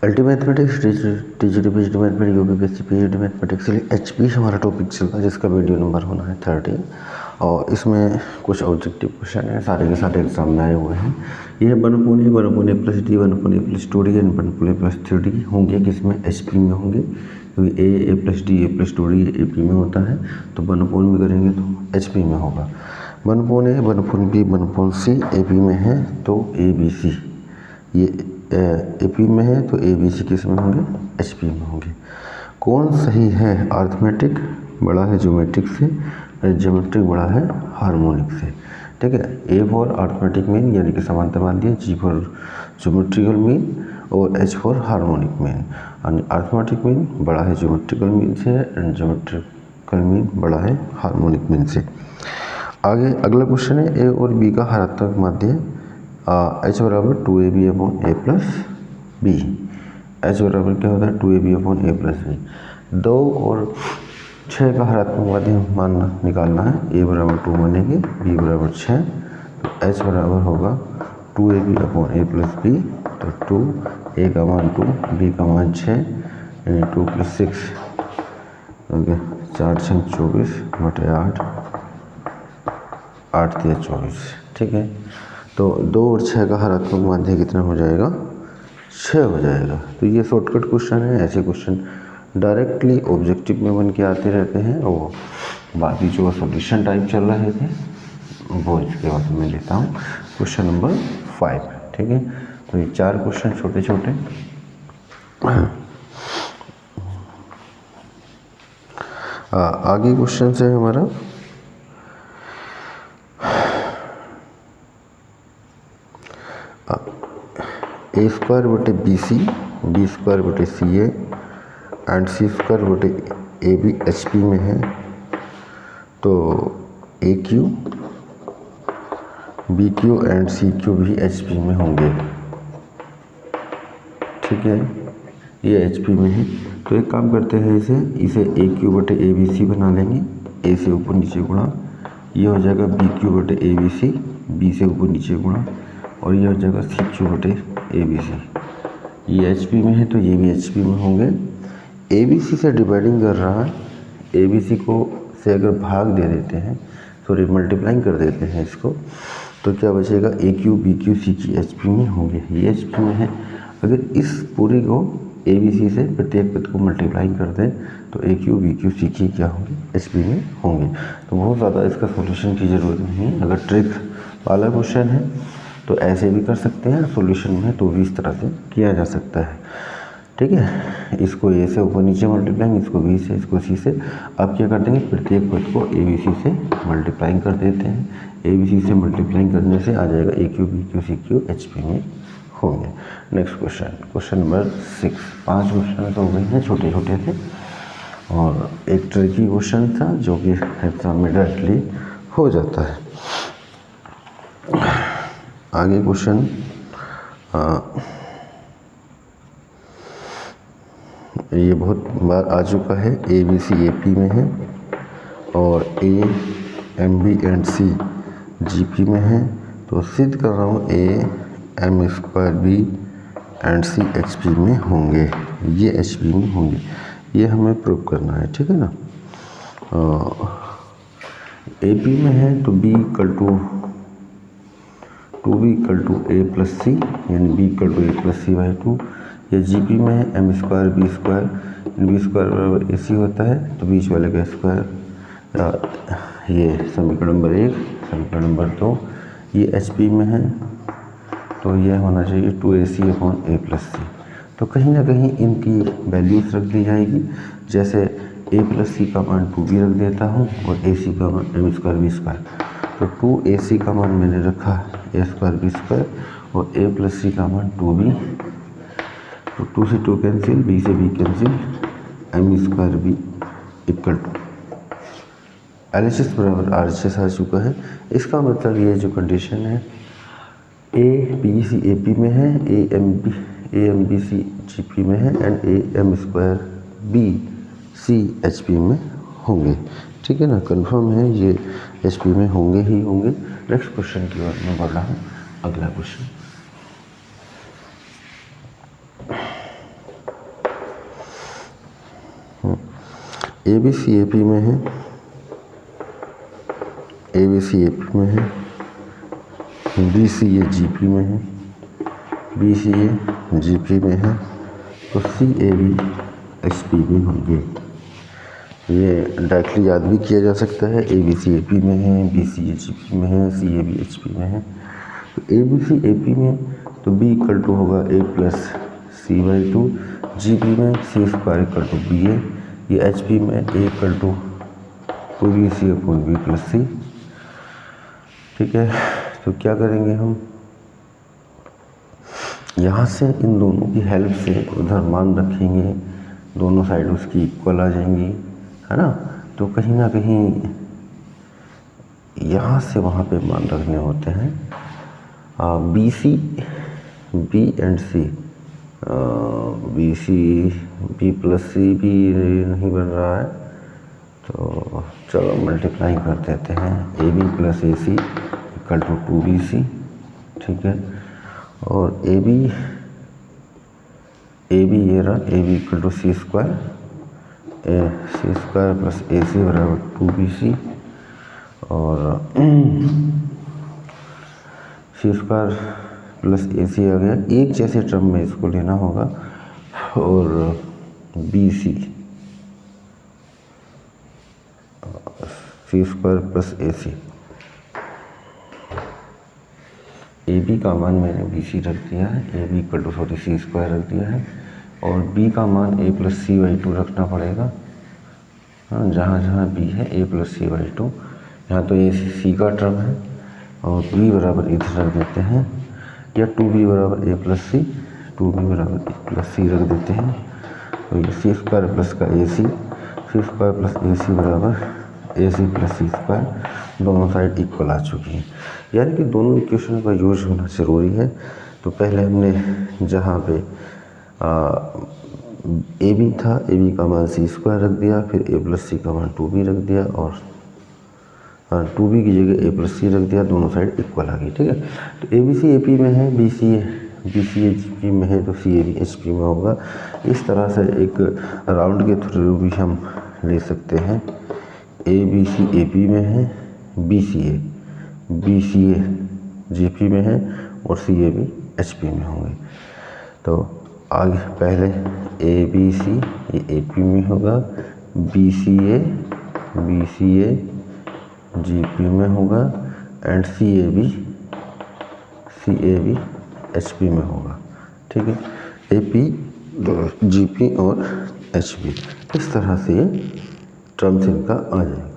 Ultimate mathematics TGT PGT mathematics UPPSC PGT mathematics के लिए HP हमारा टॉपिक चल रहा है, जिसका वीडियो नंबर होना है 30। और इसमें कुछ ऑब्जेक्टिव क्वेश्चन है, सारे के सारे एग्जाम में आए हुए हैं। ये 1/(1/(a + d 1/(a + 2d 1/(a + 3d) होंगे, किसमें एचपी में होंगे, क्योंकि a + d a + 2d AP में होता है, तो 1/(a) में करेंगे तो एचपी में होगा। 1/(a 1/(b 1/(c) एपी में है तो abc, ये एपी में है तो abc किस में होंगे, एचपी में होंगे। कौन सही है, अर्थमेटिक बड़ा है ज्योमेट्रिक से, ज्योमेट्रिक बड़ा है हार्मोनिक से। ठीक है, ए फॉर अर्थमेटिक मीन यानी कि समांतर मान दिए, जी फॉर ज्योमेट्रिकल मीन और H for harmonic mean. Arithmetic mean बड़ा है ज्योमेट्रिकल मीन से एंड ज्योमेट्रिकल मीन बड़ा है हार्मोनिक मीन से। आगे अगला क्वेश्चन है, ए और बी का हरात्मक माध्य h बराबर 2ab/a + b। h बराबर क्या होता है, 2ab/a + b। 2 और 6 का हरात्मक माध्य मान निकालना है, a बराबर 2 मानेंगे, b बराबर 6, तो h बराबर होगा 2ab/a + b। तो 2, a का मान 2, b का मान 6, यानी 2 + 6 ओके, 4×6 = 24/8, 8×3 = 24। ठीक है, तो 2 और 6 का हरात्मक माध्य कितना हो जाएगा, 6 हो जाएगा। तो ये शॉर्टकट क्वेश्चन है, ऐसे क्वेश्चन डायरेक्टली ऑब्जेक्टिव में बन के आते रहते हैं, और बाकी जो सॉल्यूशन टाइप चल रहे थे वो इसके बाद मैं लेता हूँ क्वेश्चन नंबर 5। ठीक है, तो ये 4 क्वेश्चन छोटे छोटे। आगे क्वेश्चन है हमारा a²/bc, b²/ca and c²/ab HP में है, तो AQ, BQ एंड CQ भी एचपी में होंगे। ठीक है, ये एचपी में है, तो एक काम करते हैं, इसे AQ/ABC बना लेंगे, A से ऊपर नीचे गुणा, ये हो जाएगा BQ/ABC, B से ऊपर नीचे गुणा, और ये हो जाएगा CQ/ABC। ये एचपी में है तो ये भी एचपी में होंगे। ABC से डिवाइडिंग कर रहा है, ABC को से अगर भाग दे देते हैं, सॉरी मल्टीप्लाइंग कर देते हैं इसको, तो क्या बचेगा, AQ BQ CQ एचपी में होंगे, ये एचपी में है। अगर इस पूरी को ABC से प्रत्येक पद को मल्टीप्लाइंग कर दें तो AQ BQ CQ क्या होंगे, एचपी में होंगे। तो बहुत ज़्यादा इसका सॉल्यूशन की ज़रूरत नहीं है। अगर ट्रिक वाला क्वेश्चन है तो ऐसे भी कर सकते हैं, सॉल्यूशन में तो भी इस तरह से किया जा सकता है। ठीक है, इसको A से ऊपर नीचे मल्टीप्लाइंग, इसको B से, इसको C से। अब क्या कर देंगे, प्रत्येक पद को ABC से मल्टीप्लाइंग कर देते हैं। ABC से मल्टीप्लाइंग करने से आ जाएगा AQ BQ CQ एचपी में होंगे। Next question number 6। 5 क्वेश्चन हो गए हैं, छोटे छोटे थे, और एक ट्रिकी क्वेश्चन था जो कि एग्जाम में डायरेक्टली हो जाता है। आगे क्वेश्चन ये बहुत बार आ चुका है, ABC AP में है और A MB and C GP में है, तो सिद्ध कर रहा हूँ A M² and C HP में होंगे, ये HP में होंगे, ये हमें प्रूव करना है। ठीक है ना, AP में है तो B = 2B = A + C, यानी B = A + C/2। ये GP में है M² B², B² बराबर AC होता है, तो बीच वाले का स्क्वायर। ये समीकरण नंबर 1। समीकरण नंबर 2, ये HP में है तो ये होना चाहिए 2AC/A + C। तो कहीं ना कहीं इनकी वैल्यूज रख दी जाएगी, जैसे A + C का मान 2B रख देता हूँ और AC का मान M² B²। तो 2AC का मान मैंने रखा A² B² और A + C का मान 2B, तो 2 से 2 कैंसिल, B से B cancel, M² B = LHS बराबर RHS आ चुका है। इसका मतलब ये जो कंडीशन है, ABC AP में है, AMBC GP में है एंड AM² BC HP में होंगे। ठीक है ना, कंफर्म है ये HP में होंगे ही होंगे। नेक्स्ट क्वेश्चन की ओर मैं बढ़ रहा हूँ। अगला question, A B C A P में है, A B C A P में है, बी सी ए जी पी में है, बी सी ए जी पी में है, तो सी ए बी एच पी में होंगे। ये डायरेक्टली याद भी किया जा सकता है, A B C A P में है, बी सी ए जी पी में है, सी ए बी एच पी में है। तो ए बी सी ए पी में तो बी इक्वल टू होगा A plus C by two, G P में C square equal to B A, ये एच पी में A equal to B C upon B plus C. ठीक है, तो क्या करेंगे हम, यहाँ से इन दोनों की हेल्प से उधर मान रखेंगे, दोनों साइड उसकी इक्वल आ जाएंगी, है ना। तो कहीं ना कहीं यहाँ से वहाँ पे मान रखने होते हैं। B C B and C, B C B plus C भी नहीं बन रहा है, तो चलो मल्टीप्लाई कर देते हैं, A B plus A C equal to 2BC। ठीक है, और ए बी ये रहा, A B equal to C square plus A C बराबर 2BC, और सी स्क्वायर प्लस ए सी आ गया, एक जैसे टर्म में इसको लेना होगा, और B C square plus A C, A B का मान मैंने बी सी रख दिया है, A B equal to C square रख दिया है, और बी का मान A plus C by two रखना पड़ेगा। हाँ, जहाँ जहाँ बी है A plus C by two, यहाँ तो ए सी का टर्म है, और बी बराबर इधर रख देते हैं, या 2b बराबर ए प्लस सी, 2b बराबर ए प्लस सी रख देते हैं। तो ये सी स्क्वायर प्लस का ए सी स्क्वायर प्लस ए सी बराबर ए सी प्लस सी स्क्वायर, दोनों साइड इक्वल आ चुकी हैं, यानी कि दोनों इक्वेशन का यूज होना ज़रूरी है। तो पहले हमने जहाँ पे ए बी था, ए बी का मान सी स्क्वायर रख दिया, फिर ए प्लस सी का मान 2b रख दिया, और 2b की जगह ए प्लस सी रख दिया, दोनों साइड इक्वल आ गई। ठीक है, तो ए बी सी ए पी में है, बी सी ए जी पी में है, तो सी ए बी एच पी में होगा। इस तरह से एक राउंड के थ्रू भी हम ले सकते हैं, A B C A P में है, बी सी ए जी पी में है, और सी ए बी एच पी में होंगे। तो आगे पहले ए बी सी ये ए पी में होगा, बी सी ए जी पी में होगा, and C A B H P में होगा। ठीक है, ए पी जी पी और एच पी, इस तरह से ये टर्म्स इनका आ जाएगा।